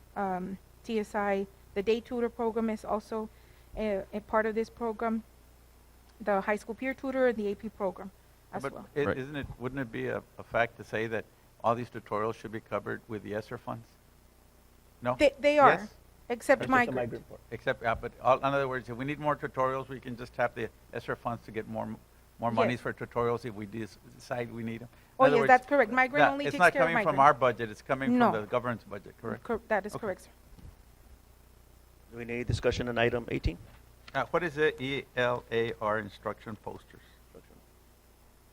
TSI. The day tutor program is also a part of this program. The high school peer tutor and the AP program as But well. Right. wouldn't it be a fact to say that all these tutorials should be covered with the ESSER funds? No? They are, Yes? except migrant. Except, in other words, if we need more tutorials, we can just tap the ESSER funds to get more monies Yes. for tutorials if we decide we need them. In Oh, other yes, words, that's correct. Migrant only takes care of It's not coming from migrant. our budget, it's coming No. from the government's budget, correct? That is Okay. correct, sir. Do we need discussion on item 18? What is the ELAR instruction posters?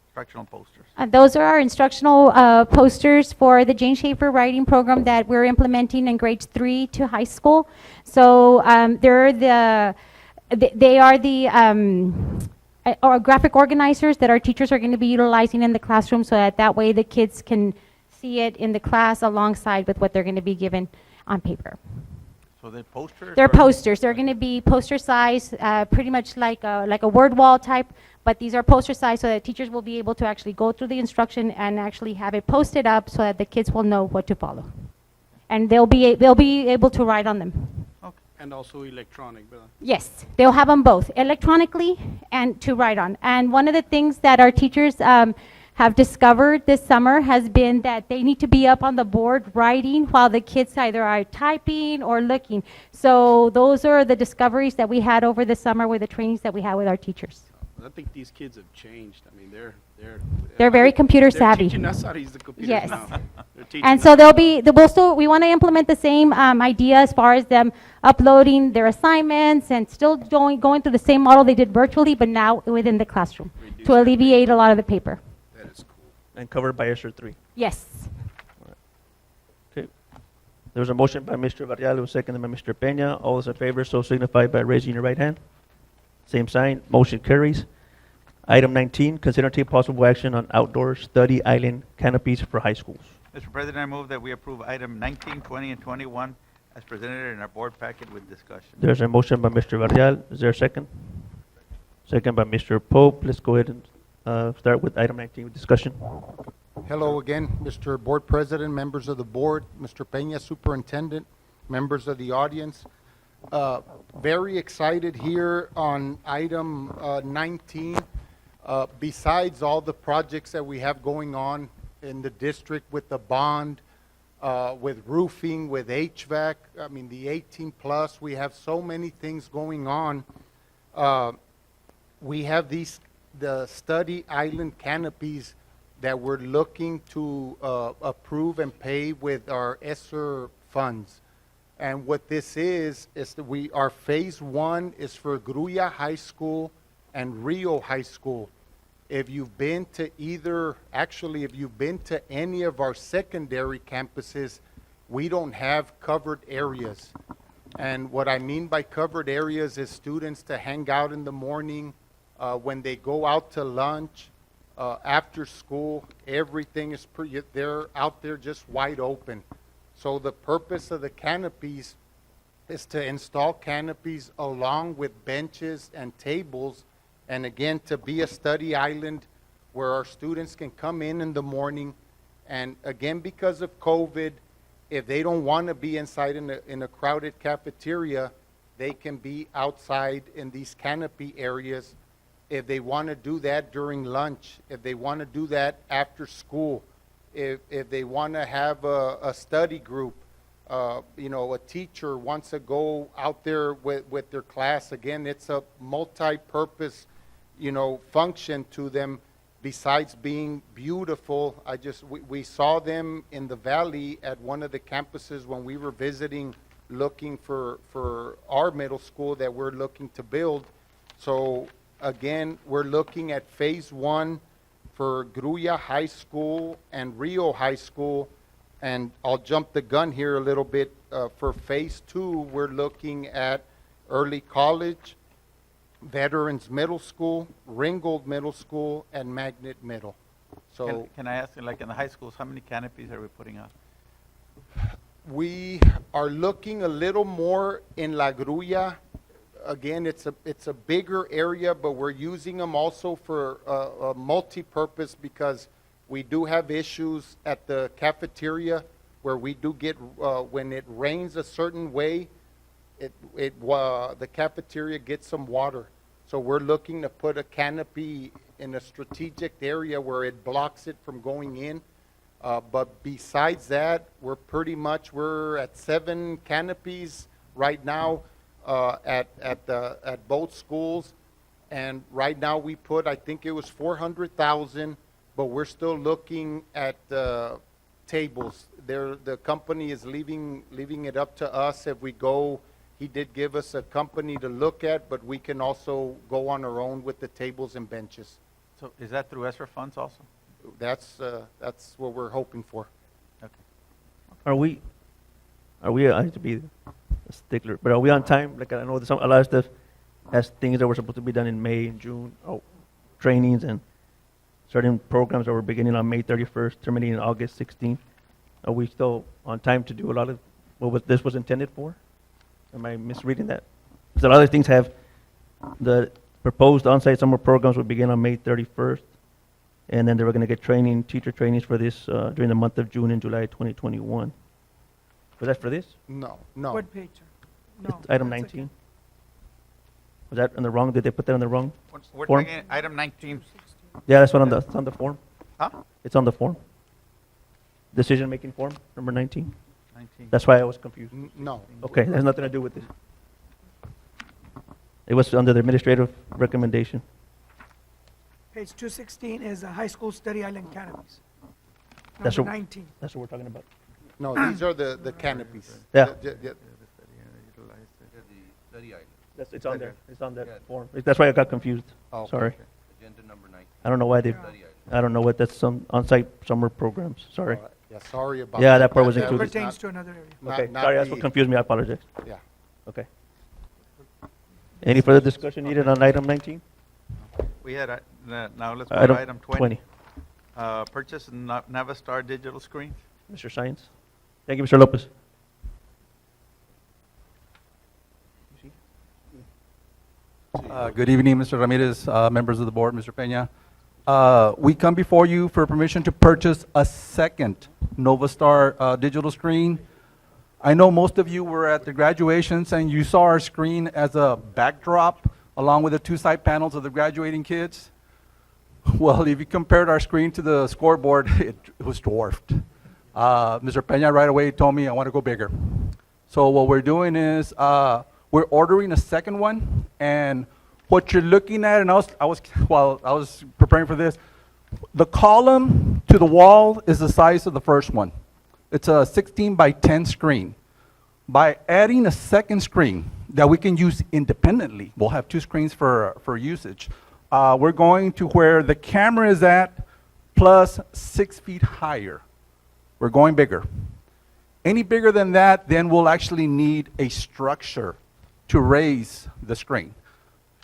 Instructional posters. Those are our instructional posters for the Jane Schaefer writing program that we're implementing in grades 3 to high school. So they are the or graphic organizers that our teachers are going to be utilizing in the classroom so that way the kids can see it in the class alongside with what they're going to be given on paper. So they're posters? They're or- posters. They're going to be poster size, pretty much like a word wall type, but these are poster size so that teachers will be able to actually go through the instruction and actually have it posted up so that the kids will know what to follow. And they'll be able to write on them. And also electronic, brother. Yes, they'll have them both, electronically and to write on. And one of the things that our teachers have discovered this summer has been that they need to be up on the board writing while the kids either are typing or looking. So those are the discoveries that we had over the summer with the trainings that we had with our teachers. I think these kids have changed. I mean, They're very computer they're savvy. teaching us how to use the computers Yes. now. They're teaching And us. so we want to implement the same idea as far as them uploading their assignments and still going through the same model they did virtually, but now within the classroom Reduce to that alleviate a lot of the paper. That is cool. And covered by ESSER 3. Yes. Okay. There was a motion by Mr. Varela, seconded by Mr. Peña. All those in favor, so signify by raising your right hand. Same sign, motion carries. Item 19, consider and take possible action on outdoor study island canopies for high schools. Mr. President, I move that we approve item 19, 20, and 21 as presented in our board packet with discussion. There's a motion by Mr. Varela. Is there a second? Second by Mr. Pope. Let's go ahead and start with item 19 with discussion. Hello again, Mr. Board President, members of the board, Mr. Peña, Superintendent, members of the audience. Very excited here on item 19. Besides all the projects that we have going on in the district with the bond, with roofing, with HVAC. I mean, the 18+, we have so many things going on. We have the study island canopies that we're looking to approve and pay with our ESSER funds. And what this is that our phase 1 is for Gruya High School and Rio High School. If you've been to if you've been to any of our secondary campuses, we don't have covered areas. And what I mean by covered areas is students to hang out in the morning, when they go out to lunch, after school, everything is they're out there just wide open. So the purpose of the canopies is to install canopies along with benches and tables, and again, to be a study island where our students can come in the morning, and again, because of COVID, if they don't want to be inside in a crowded cafeteria, they can be outside in these canopy areas. If they want to do that during lunch, if they want to do that after school, if they want to have a study group, a teacher wants to go out there with their class, again, it's a multi-purpose, function to them besides being beautiful. We saw them in the valley at one of the campuses when we were visiting, looking for our middle school that we're looking to build. So again, we're looking at phase 1 for Gruya High School and Rio High School, and I'll jump the gun here a little bit. For phase 2, we're looking at Early College, Veterans Middle School, Ringgold Middle School, and Magnet Middle. So Can I ask, like in the high schools, how many canopies are we putting up? we are looking a little more in La Gruya. Again, it's a bigger area, but we're using them also for a multi-purpose, because we do have issues at the cafeteria where we do get, when it rains a certain way, the cafeteria gets some water. So we're looking to put a canopy in a strategic area where it blocks it from going in. But besides that, we're at 7 canopies right now at both schools. And right now we put, I think it was 400,000, but we're still looking at tables. The company is leaving it up to us if we go. He did give us a company to look at, but we can also go on our own with the tables and benches. So is that through ESSER funds also? That's what we're hoping for. Okay. Are we, I hate to be a stickler, but are we on time? Like, I know a lot of stuff has things that were supposed to be done in May and June, trainings and certain programs that were beginning on May 31st, terminating August 16th. Are we still on time to do a lot of what this was intended for? Am I misreading that? Because a lot of things have, the proposed on-site summer programs would begin on May 31st, and then they were going to get teacher trainings for this during the month of June and July 2021. Was that for this? No. What page, sir? No. It's item that's 19. okay. Was that on the wrong? Did they put that on the wrong? We're Form? taking item 19. Yeah, that's what it's on the form. Huh? It's on the form. Decision-making form, number 19. 19. That's why I was confused. No. Okay, it has nothing to do with this. It was under the administrative recommendation. Page 216 is high school study island canopies. That's Number what- 19. That's what we're talking about. No, these are the canopies. Yeah. The study item. It's on there. It's on that form. That's why I got confused. Oh, Sorry. Agenda number 19. I don't know why they, Study item. I don't know what that's some on-site summer programs. Sorry. Yeah, sorry about that. Yeah, that part was That included. pertains to another area. Okay, sorry, that's what confused me. I apologize. Yeah. Okay. Any further discussion needed on item 19? We had, now let's go to Item item 20. Purchase Navistar digital screens. Mr. Science? Thank you, Mr. Lopez. Good evening, Mr. Ramirez, members of the board, Mr. Peña. We come before you for permission to purchase a second Novastar digital screen. I know most of you were at the graduations and you saw our screen as a backdrop along with the 2 side panels of the graduating kids. Well, if you compared our screen to the scoreboard, it was dwarfed. Mr. Peña right away told me I want to go bigger. So what we're doing is we're ordering a second one, and what you're looking at, and while I was preparing for this, the column to the wall is the size of the first one. It's a 16 by 10 screen. By adding a second screen that we can use independently, we'll have two screens for usage. We're going to where the camera is at plus 6 feet higher. We're going bigger. Any bigger than that, then we'll actually need a structure to raise the screen.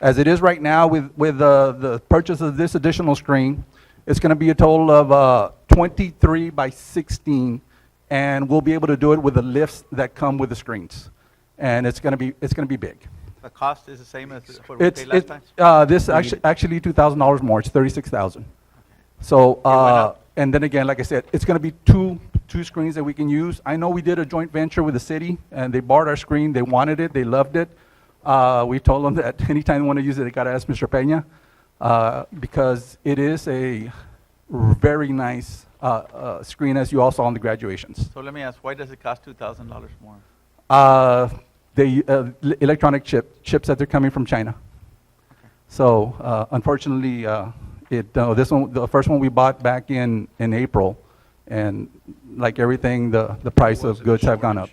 As it is right now with the purchase of this additional screen, it's going to be a total of 23 by 16, and we'll be able to do it with the lifts that come with the screens. And it's going to be big. The cost is the same as what we paid last time? This actually $2,000 more. It's $36,000. So, and then again, like I said, it's going to be two screens that we can use. I know we did a joint venture with the city, and they bought our screen. They wanted it. They loved it. We told them that anytime they want to use it, they got to ask Mr. Peña, because it is a very nice screen, as you all saw in the graduations. So let me ask, why does it cost $2,000 more? The electronic chips that they're coming from China. Okay. So unfortunately, this one, the first one we bought back in April, and like everything, the price of goods have gone up.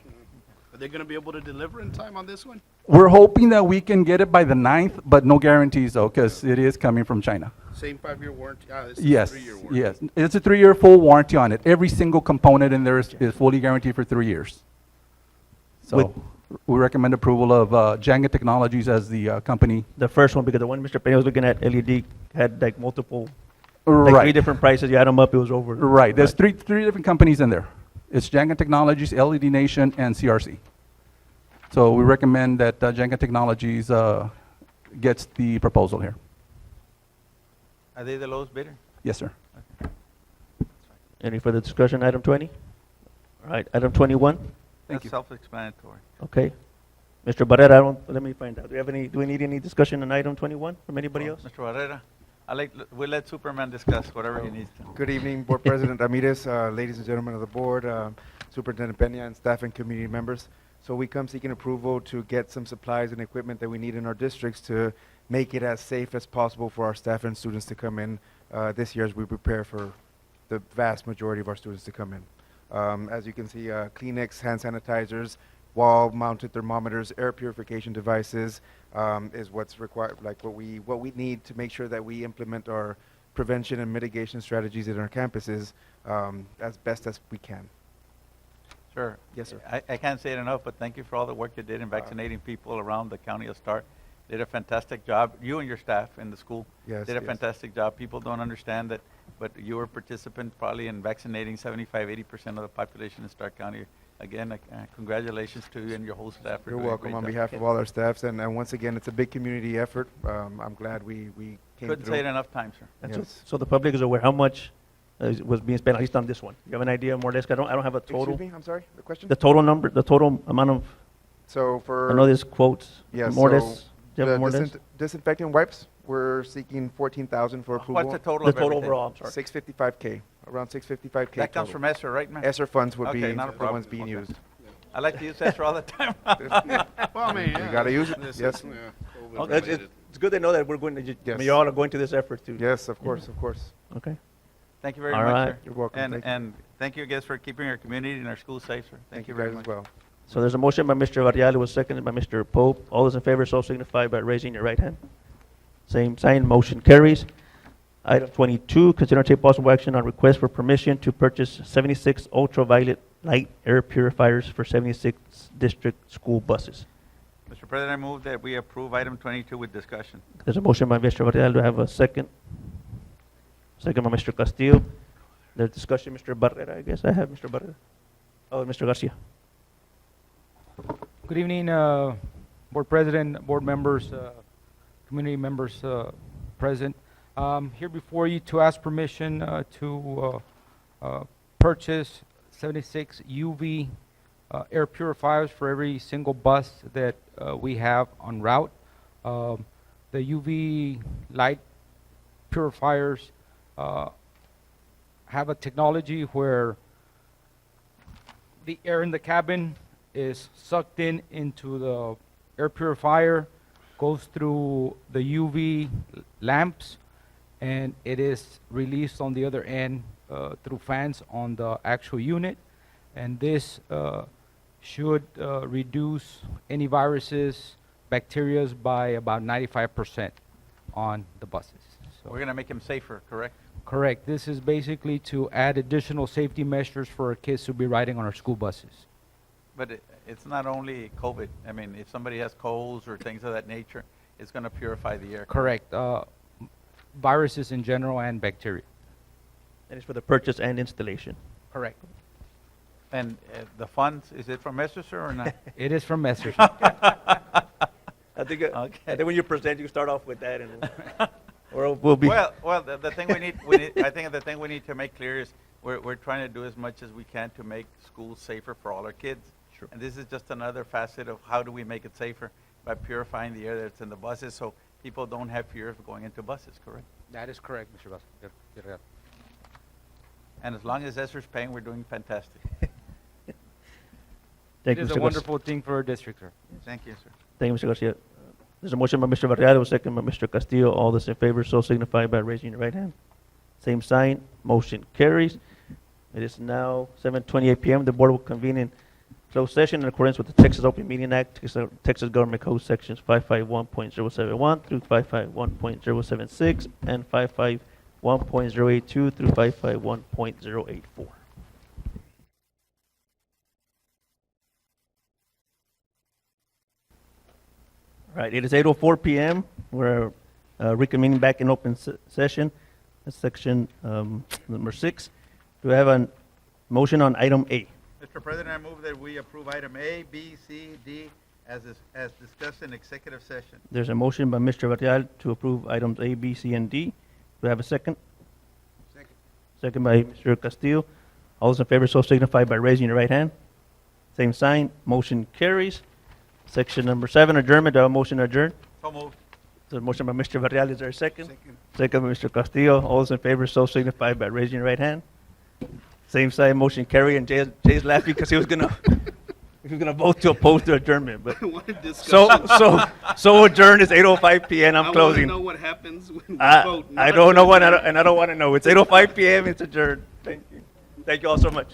Are they going to be able to deliver in time on this one? We're hoping that we can get it by the 9th, but no guarantees though, because it is coming from China. Same 5-year warranty? This Yes, is a 3-year warranty. yes. It's a 3-year full warranty on it. Every single component in there is fully guaranteed for 3 years. So we recommend approval of Jenga Technologies as the company. The first one, because the one Mr. Peña was looking at, LED, had like multiple, like Right. 3 different prices. You add them up, it was over. Right. There's three different companies in there. It's Jenga Technologies, LED Nation, and CRC. So we recommend that Jenga Technologies gets the proposal here. Are they the lowest bidder? Yes, sir. Any further discussion, item 20? All right, item 21, Thank you. That's self-explanatory. okay. Mr. Barrera, let me find out. Do we need any discussion on item 21 from anybody else? Mr. Barrera, we'll let Superman discuss whatever he needs to. Good evening, Board President Ramirez, ladies and gentlemen of the board, Superintendent Peña, and staff and community members. So we come seeking approval to get some supplies and equipment that we need in our districts to make it as safe as possible for our staff and students to come in this year as we prepare for the vast majority of our students to come in. As you can see, Kleenex, hand sanitizers, wall-mounted thermometers, air purification devices is what's required, like what we need to make sure that we implement our prevention and mitigation strategies in our campuses as best as we can. Sure. Yes, sir. I can't say it enough, but thank you for all the work you did in vaccinating people around the county of Stark. Did a fantastic job. You and your staff in the school Yes, did a yes. fantastic job. People don't understand that, but you were a participant probably in vaccinating 75–80% of the population in Stark County. Again, congratulations to you and your whole staff. for You're doing a welcome great on job. behalf of all our staffs, and once again, it's a big community effort. I'm glad we came Couldn't through. say it enough times, sir. And Yes. so the public is aware how much was being spent, at least on this one. You have an idea more or less? I don't have a total. Excuse me, I'm sorry, the question? The total number, the total amount of, So for. I know there's quotes, Yes, more or so less. Do you have the more or less? disinfecting wipes, we're seeking 14,000 for approval. What's the total The of total everything? overall, I'm sorry. 655K, around 655K That comes total. from ESSER, right, man? ESSER funds would Okay, be not a the problem. ones being Okay. used. I like to use ESSER all the time. Well, I mean, You gotta use it, This yes. is, COVID Okay, related. it's good to know that we're going to, I Yes. mean, you all are going to this effort too. Yes, of course, of course. Okay. Thank you very All much, right. sir. You're welcome. And, Thank you. and thank you guys for keeping our community and our schools safe, sir. Thank you very guys much. as well. So there's a motion by Mr. Varela, it was seconded by Mr. Pope. All those in favor, so signify by raising your right hand. Same sign, motion carries. Item 22, consider and take possible action on request for permission to purchase 76 ultraviolet light air purifiers for 76 district school buses. Mr. President, I move that we approve item 22 with discussion. There's a motion by Mr. Varela, do I have a second? Second by Mr. Castillo. There's discussion, Mr. Barrera, I guess I have Mr. Barrera. Oh, Mr. Garcia. Good evening, Board President, board members, community members present. Here before you to ask permission to purchase 76 UV air purifiers for every single bus that we have en route. The UV light purifiers have a technology where the air in the cabin is sucked in into the air purifier, goes through the UV lamps, and it is released on the other end through fans on the actual unit. And this should reduce any viruses, bacteria by about 95% on the buses. So We're going to make them safer, correct? correct. This is basically to add additional safety measures for our kids to be riding on our school buses. But it's not only COVID. I mean, if somebody has colds or things of that nature, it's going to purify the air. Correct. Viruses in general and bacteria. And it's for the purchase and installation. Correct. And the funds, is it from Messerschmitt or not? It is from Messerschmitt. I think when you present, you start off with that, and or we'll be. Well, the thing I think the thing we need to make clear is we're trying to do as much as we can to make schools safer for all our kids. Sure. And this is just another facet of how do we make it safer by purifying the air that's in the buses, so people don't have fear of going into buses, correct? That is correct, Mr. Vaz. And as long as Esser's paying, we're doing fantastic. Thank It you, is Mr. a Garcia. wonderful thing for our district, sir. Thank you, sir. Thank you, Mr. Garcia. There's a motion by Mr. Varela, a second by Mr. Castillo. All those in favor, so signify by raising your right hand. Same sign, motion carries. It is now 7:28 p.m. The board will convene in closed session in accordance with the Texas Open Meeting Act, Texas Government Code Sections 551.071 through 551.076, and 551.082 through 551.084. Right, it is 8:04 p.m. We're reconvening back in open session, section number 6. Do we have a motion on item A? Mr. President, I move that we approve item A, B, C, D as discussed in executive session. There's a motion by Mr. Varela to approve items A, B, C, and D. Do we have a second? Second. Second by Mr. Castillo. All those in favor so signify by raising your right hand. Same sign, motion carries. Section number 7, adjournment. Do I have a motion to adjourn? So moved. There's a motion by Mr. Varela. Is there a second? Second. Second by Mr. Castillo. All those in favor so signify by raising your right hand. Same sign, motion carry. And Jay's laughing because he was gonna vote to oppose the adjournment. But What a discussion. so adjourned. It's 8:05 p.m. I'm I closing. want to know what happens when we vote. I don't know what, and I don't want to know. It's 8:05 p.m. It's adjourned. Thank you. Thank you all so much.